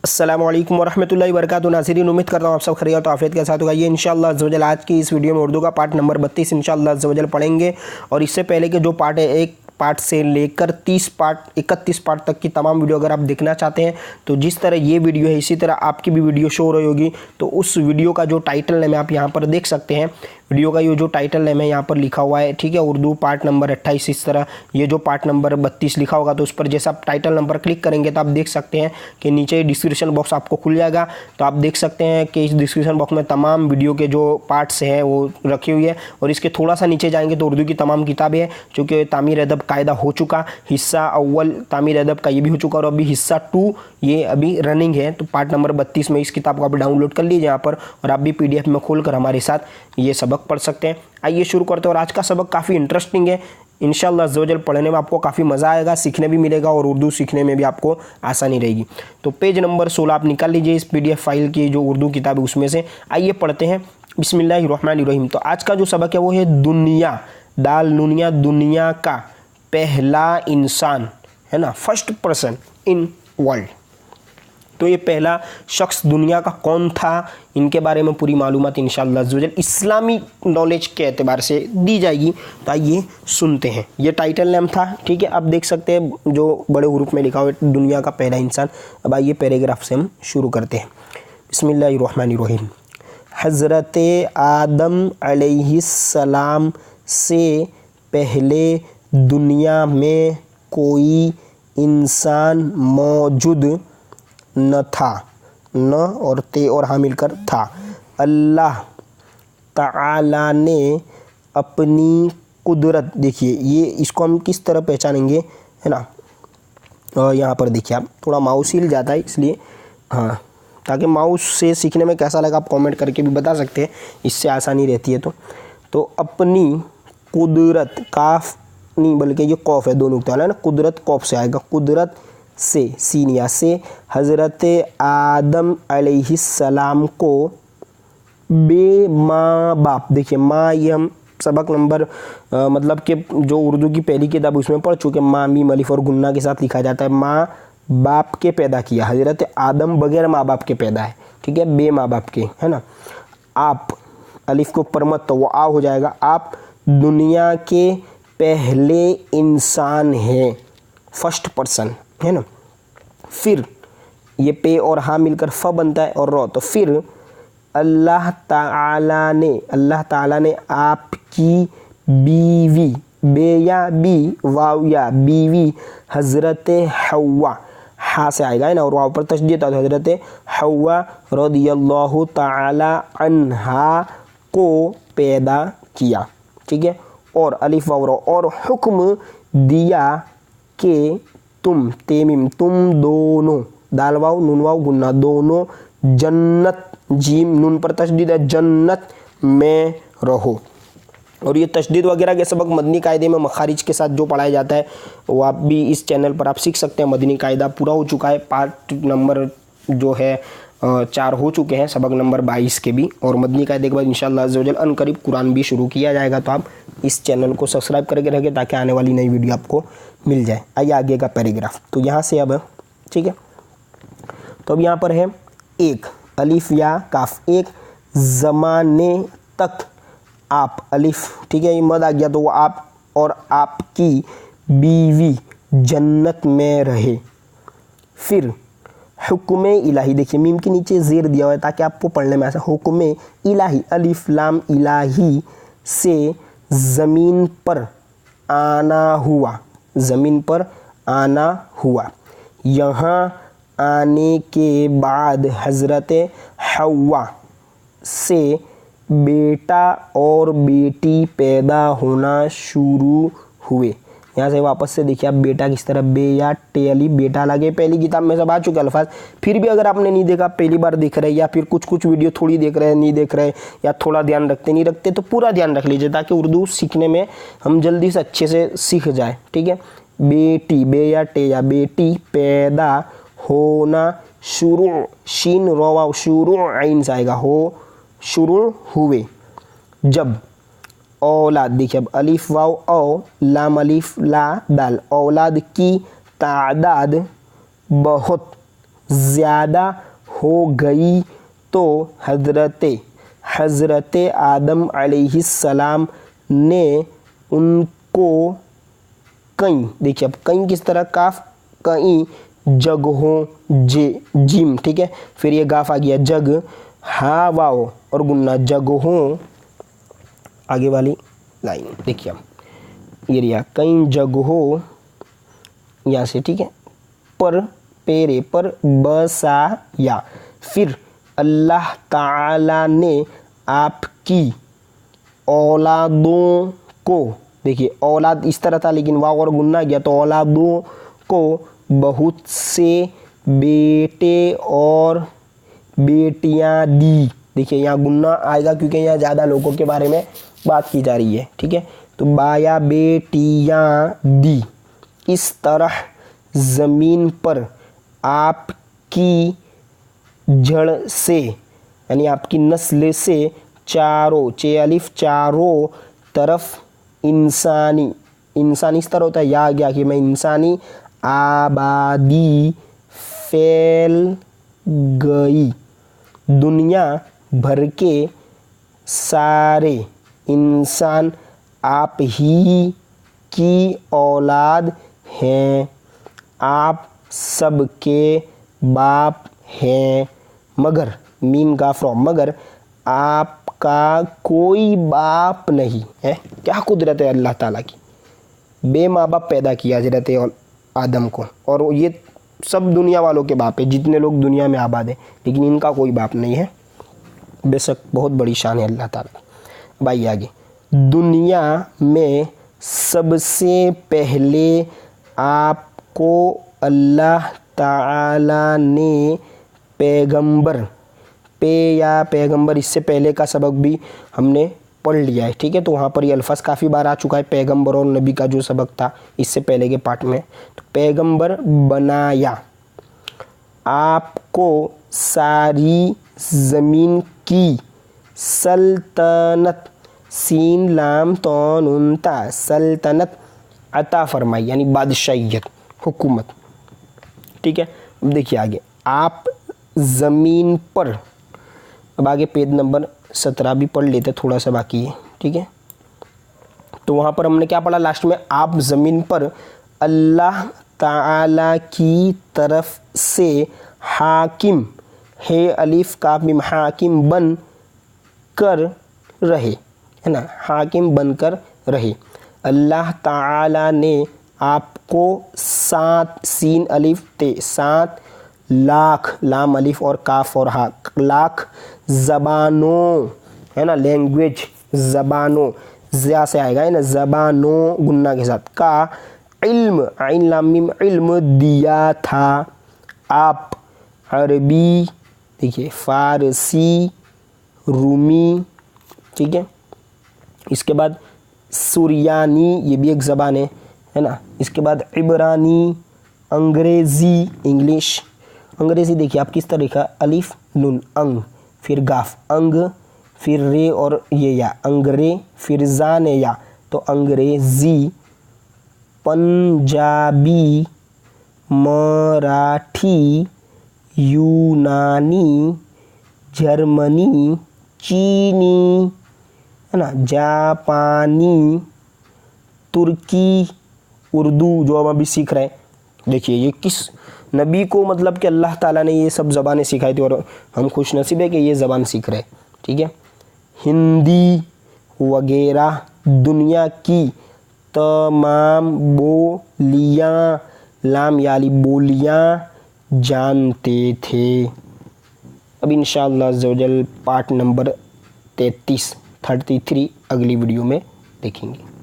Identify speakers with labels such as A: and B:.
A: अस्सलामुअलैकुम वरहमतुल्लाहि वबरकातुहू। नाज़रीन, उम्मीद करता हूँ आप सब खैरियत और आफियत के साथ होगा। ये इंशाअल्लाह अज़्ज़ व जल आज की इस वीडियो में उर्दू का पार्ट नंबर 32 इंशाअल्लाह अज़्ज़ व जल पढ़ेंगे। और इससे पहले के जो पार्ट है, एक पार्ट से लेकर 30 पार्ट 31 पार्ट तक की तमाम वीडियो अगर आप देखना चाहते हैं तो जिस तरह ये वीडियो है इसी तरह आपकी भी वीडियो शो हो रही होगी। तो उस वीडियो का जो टाइटल नेम है आप यहाँ पर देख सकते हैं। वीडियो का ये जो टाइटल नेम है यहाँ पर लिखा हुआ है, ठीक है, उर्दू पार्ट नंबर 28। इस तरह ये जो पार्ट नंबर 32 लिखा होगा तो उस पर जैसा आप टाइटल नंबर क्लिक करेंगे तो आप देख सकते हैं कि नीचे डिस्क्रिप्शन बॉक्स आपको खुल जाएगा। तो आप देख सकते हैं कि इस डिस्क्रिप्शन बॉक्स में तमाम वीडियो के जो पार्ट्स हैं वो रखी हुई है। और इसके थोड़ा सा नीचे जाएंगे तो उर्दू की तमाम किताबें हैं, चूँकि तामीर अदब कायदा हो चुका, हिस्सा अव्वल तामीर अदब का ये भी हो चुका और अभी हिस्सा 2 ये अभी रनिंग है। तो पार्ट नंबर 32 में इस किताब को आप डाउनलोड कर लीजिए यहाँ पर और आप भी PDF में खोलकर हमारे साथ ये सबक पढ़ सकते हैं। आइए शुरू करते हैं। और आज का सबक काफ़ी इंटरेस्टिंग है, इंशाअल्लाह अज़्ज़ व जल पढ़ने में आपको काफ़ी मज़ा आएगा, सीखने भी मिलेगा और उर्दू सीखने में भी आपको आसानी रहेगी। तो पेज नंबर 16 आप निकाल लीजिए इस PDF फाइल की जो उर्दू किताब है उसमें से। आइए पढ़ते हैं। बिस्मिल्लाहिर्रहमानिर्रहीम। तो आज का जो सबक है वो है दुनिया, दाल नुनिया, दुनिया का पहला इंसान, है ना, फर्स्ट पर्सन इन वर्ल्ड। तो ये पहला शख्स दुनिया का कौन था, इनके बारे में पूरी मालूमात इंशाअल्लाह अज़्ज़ व जल इस्लामी नॉलेज के एतबार से दी जाएगी। तो आइए सुनते हैं। ये टाइटल नेम था, ठीक है, आप देख सकते हैं जो बड़े हुरूफ में लिखा हुआ है, दुनिया का पहला इंसान। अब आइए पैराग्राफ से हम शुरू करते हैं। बिस्मिल्लाहिर्रहमानिर्रहीम। हज़रत आदम अलैहिस्सलाम से पहले दुनिया में कोई इंसान मौजूद न था, न और ते और हाँ मिलकर था। अल्लाह ताला ने अपनी कुदरत, देखिए ये इसको हम किस तरह पहचानेंगे, है ना, यहाँ पर देखिए आप थोड़ा माउस हिल जाता है इसलिए, हाँ, ताकि माउस से सीखने में कैसा लगा आप कमेंट करके भी बता सकते हैं, इससे आसानी रहती है। तो अपनी कुदरत, काफ नहीं बल्कि ये कौफ है, दोनों नुक्ता है ना, कुदरत कौफ से आएगा, कुदरत से सीनिया से हज़रत आदम अलैहिस्सलाम को बे माँ बाप, देखिए माँ ये हम सबक नंबर मतलब कि जो उर्दू की पहली किताब उसमें पढ़ चुके, माँ मीम अलिफ और गुन्ना के साथ लिखा जाता है, माँ बाप के पैदा किया। हज़रत आदम बगैर माँ बाप के पैदा है, ठीक है, बे माँ बाप के, है ना। आप अलिफ को ऊपर मत तो वो आ हो जाएगा। आप दुनिया के पहले इंसान हैं, फर्स्ट पर्सन, है ना। फिर ये पे और हाँ मिलकर फ बनता है और रो, तो फिर अल्लाह ताला ने आपकी बीवी, बे या बी वाव या बीवी, हज़रत हव्वा, हाँ से आएगा, है ना, और वाव पर तशदीद था, हज़रत हव्वा रदियल्लाहु ताला अन्हा को पैदा किया, ठीक है। और अलिफ वाव रो, और हुक्म दिया कि तुम, तेमीम, तुम दोनों, दाल वाव नून वाव गुन्ना, दोनों जन्नत, जीम नून पर तशदीद है, जन्नत में रहो। और ये तशदीद वगैरह के सबक मदनी कायदे में मखारिज के साथ जो पढ़ाया जाता है वो आप भी इस चैनल पर आप सीख सकते हैं। मदनी कायदा पूरा हो चुका है, पार्ट नंबर जो है 4 हो चुके हैं, सबक नंबर 22 के भी। और मदनी कायदे के बाद इंशाअल्लाह अज़्ज़ व जल अनकरीब कुरान भी शुरू किया जाएगा। तो आप इस चैनल को सब्सक्राइब करके रखें ताकि आने वाली नई वीडियो आपको मिल जाए। आइए आगे का पैराग्राफ। तो यहाँ से अब, ठीक है, तो अब यहाँ पर है एक अलिफ या काफ, एक ज़माने तक आप, अलिफ, ठीक है, ये मद आ गया तो वो आप और आपकी बीवी जन्नत में रहे। फिर हुक्म इलाही, देखिए मीम के नीचे ज़ेर दिया हुआ है ताकि आपको पढ़ने में ऐसा, हुक्म इलाही, अलिफ लाम इलाही से ज़मीन पर आना हुआ, ज़मीन पर आना हुआ। यहाँ आने के बाद हज़रत हव्वा से बेटा और बेटी पैदा होना शुरू हुए। यहाँ से वापस से देखिए आप बेटा किस तरह, बे या टे अली, बेटा लगे, पहली किताब में सब आ चुके अल्फाज। फिर भी अगर आपने नहीं देखा, पहली बार देख रहे या फिर कुछ वीडियो थोड़ी देख रहे हैं, नहीं देख रहे या थोड़ा ध्यान रखते नहीं रखते, तो पूरा ध्यान रख लीजिए ताकि उर्दू सीखने में हम जल्दी से अच्छे से सीख जाए, ठीक है। बेटी, बे या टे या बेटी पैदा होना शुरू, शीन रोवा शुरू आइन से आएगा, हो शुरू हुए। जब औलाद, देखिए अब अलिफ वाव औ, लाम अलिफ ला दाल, औलाद की तादाद बहुत ज़्यादा हो गई तो हज़रत आदम अलैहिस्सलाम ने उनको कई, देखिए अब कई किस तरह, काफ कई जगहों जिम, ठीक है, फिर ये गाफ आ गया जग, हा वाओ और गुन्ना जगहों, आगे वाली लाइन देखिए अब ये रिया कई जगहों यहाँ से, ठीक है, पर पेरे पर बसाया, फिर अल्लाह ताला ने आपकी औलादों को, देखिए औलाद इस तरह था लेकिन वाव और गुन्ना गया तो औलादों को बहुत से बेटे और बेटियां दी। देखिए यहाँ गुन्ना आएगा क्योंकि यहाँ ज़्यादा लोगों के बारे में बात की जा रही है, ठीक है, तो बाया बेटियां दी। इस तरह ज़मीन पर आपकी जड़ से यानी आपकी नस्ल से चारों, चे अलिफ, चारों तरफ इंसानी, इंसानी इस तरह होता है, या गया कि मैं इंसानी आबादी फैल गई। दुनिया भर के सारे इंसान आप ही की औलाद हैं, आप सबके बाप हैं, मगर मीम का फ्रॉम, मगर आपका कोई बाप नहीं है। क्या कुदरत है अल्लाह ताला की, बे माँ बाप पैदा किया हज़रत आदम को, और ये सब दुनिया वालों के बाप है, जितने लोग दुनिया में आबाद हैं, लेकिन इनका कोई बाप नहीं है। बेशक बहुत बड़ी शान है अल्लाह ताला। भाई आगे, दुनिया में सबसे पहले आपको अल्लाह ताला ने पैगंबर, पे या पैगंबर, इससे पहले का सबक भी हमने पढ़ लिया है, ठीक है, तो वहाँ पर ये अल्फाज काफ़ी बार आ चुका है, पैगंबर और नबी का जो सबक था इससे पहले के पार्ट में। तो पैगंबर बनाया, आपको सारी ज़मीन की सल्तनत, सीन लाम तौन उनता, सल्तनत अता फरमाई, यानी बादशाहियत, हुकूमत, ठीक है। अब देखिए आगे, आप ज़मीन पर, अब आगे पेज नंबर 17 भी पढ़ लेते, थोड़ा सा बाकी है, ठीक है। तो वहाँ पर हमने क्या पढ़ा लास्ट में, आप ज़मीन पर अल्लाह ताला की तरफ से हाकिम, हे अलिफ काफ मिम, हाकिम बन कर रहे, है ना, हाकिम बनकर रहे। अल्लाह ताला ने आपको 7 सीन अलिफ ते 7 लाख, लाम अलिफ और काफ और हा, लाख ज़बानों, है ना, लैंग्वेज ज़बानों, ज़्या से आएगा, है ना, ज़बानों गुन्ना के साथ, का इल्म, आइन लाम मीम, इल्म दिया था। आप अरबी, देखिए फ़ारसी, रूमी, ठीक है, इसके बाद सुरियानी, ये भी एक ज़बान है ना, इसके बाद इब्रानी, अंग्रेज़ी, इंग्लिश, अंग्रेज़ी देखिए आप किस तरह का, अलिफ नून अंग, फिर गाफ अंग, फिर रे और ये या अंग्रे, फिर जान या, तो अंग्रेज़ी, पंजाबी, मराठी, यूनानी, जर्मनी, चीनी, है ना, जापानी, तुर्की, उर्दू जो हम अभी सीख रहे हैं। देखिए ये किस नबी को, मतलब कि अल्लाह ताला ने ये सब ज़बानें सिखाई थी और हम खुश नसीब है कि ये ज़बान सीख रहे हैं, ठीक है। हिंदी वगैरह दुनिया की तमाम बोलियाँ, लाम याली बोलियाँ जानते थे। अब इंशाअल्लाह अज़्ज़वजल पार्ट नंबर 33 अगली वीडियो में देखेंगे।